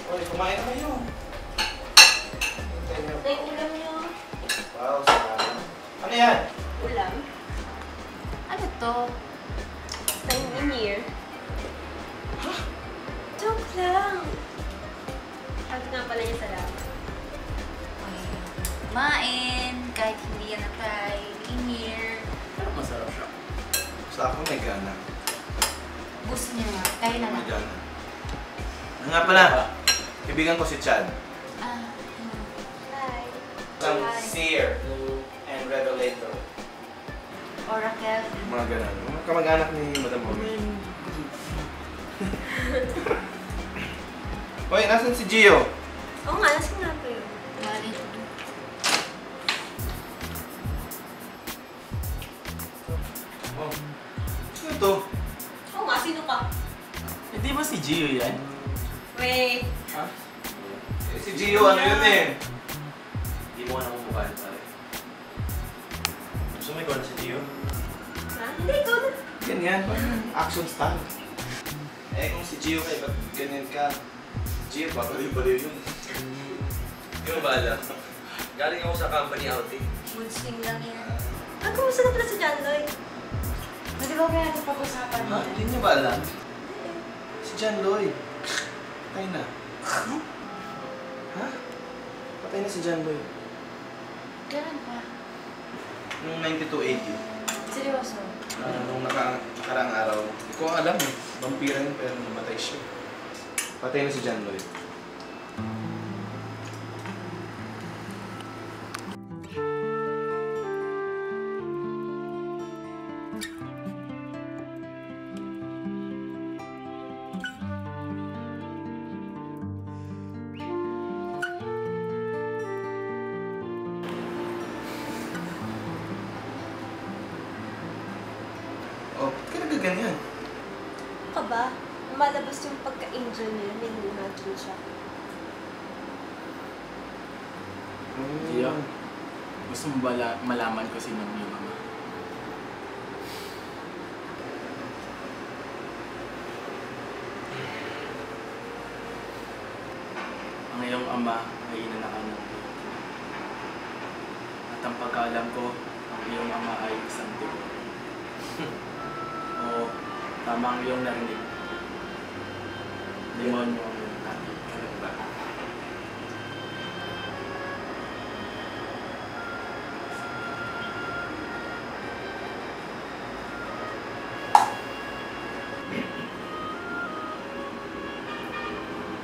Uy, kumain na kayo. Ito yung ulam nyo. Wow, sarap. Ano yan? Ulam? Ano to? Time in year. Huh? Joke lang. Sabi nga pala niya salamat. Kumain, kahit hindi yan na-try, in here. Pero masarap siya. Sa ako may gana. Gusto niya nga, tayo na May lang. gana. Ano nga pala? Kaibigan ko si Chad. Ah, Hi. Isang Hi. seer and revelator. Oracle. Mga ganun. Mga kamag-anak ni Madam Omi. Hoy, nasan si Gio? Oo nga, nasa nga pa yun. Mali. Oh. Sino to? Oo nga, sino ka? Hindi ba si Gio yan? Wait. Ha? Eh, si Gio, ano yun eh? Hindi mo ka namumukhaan pare. Gusto mo ikaw na si Gio? Ha? Hindi, ikaw na. Ganyan, action star. Eh, kung si Gio kayo, ba't ganyan ka? Gio, babaliw-baliw yun. Hindi mo ba alam? Galing ako sa company outing. Mood swing lang yan. Ah, kumusta na pala si John Lloyd? Pwede ba kaya natin pag-usapan Ha? Hindi niyo ba alam? Si John Lloyd. Patay na. Ha? Patay na si John Lloyd. Kailan pa? Noong 92-80. Seryoso? Nung nakaraang araw. Hindi ko alam eh. Vampira yun pero namatay siya. Patay na si John Lloyd. Oh, ba't ka nagaganyan? Ano ka ba? Lumalabas yung pagka-angel niya, nag-imagine siya. Gio, gusto mo ba malaman ko sino yung ama? Ang iyong ama ay inanakan ng Gio. At ang pagkaalam ko, ang iyong ama ay isang Gio. Oo, tama ang iyong narinig. Demonyo ang iyong tatay.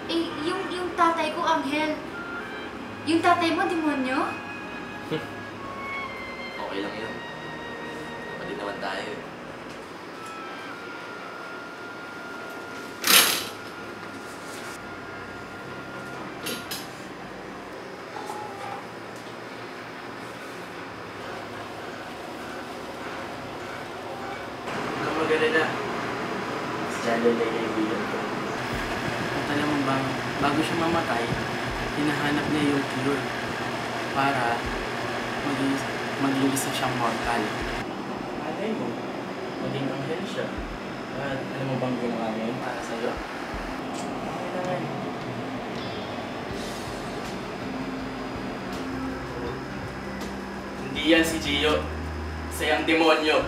Eh, yung tatay ko, Anghel. Yung tatay mo, demonyo? Okay lang yun. Kapatid naman tayo. Ang magalala. Si John Lloyd ay kaibigan ko. At alam mo ba, bago siya mamatay, hinahanap niya yung cure para maging isa siyang mortal. Malay mo, maging anghel siya. At alam mo bang ginawa niya yun para sa'yo? Okay na nga. Hindi yan si Gio. Isa yung demonyo.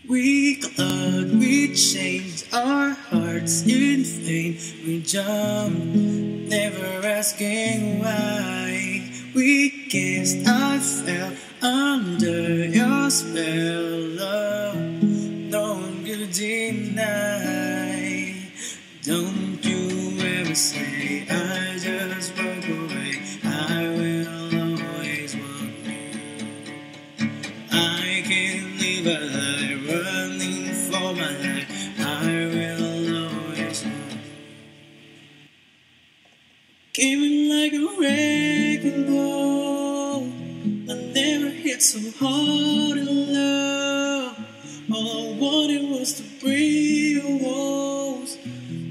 We thought we changed our hearts in vain. We jumped, never asking why. We kissed, I fell under your spell. Oh, no one could deny. Don't you ever say I just walk away. I will always want you. I can't live a life by running for my life. I will always know. Came in like a wrecking ball. I never hit so hard in love. All I wanted was to break your walls.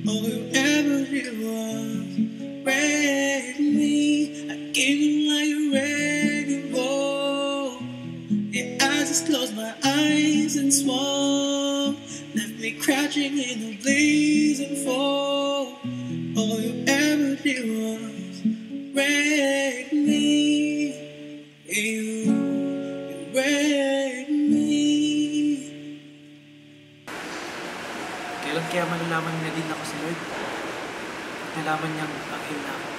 All you ever did was break me. I came in like a wrecking ball. And I just closed my eyes and swung. Left me crouching in a blazing fall. All you ever did was break me. You break me. Kailan kaya malalaman na din ako si Lord? Nalaman niyang anghel na ako.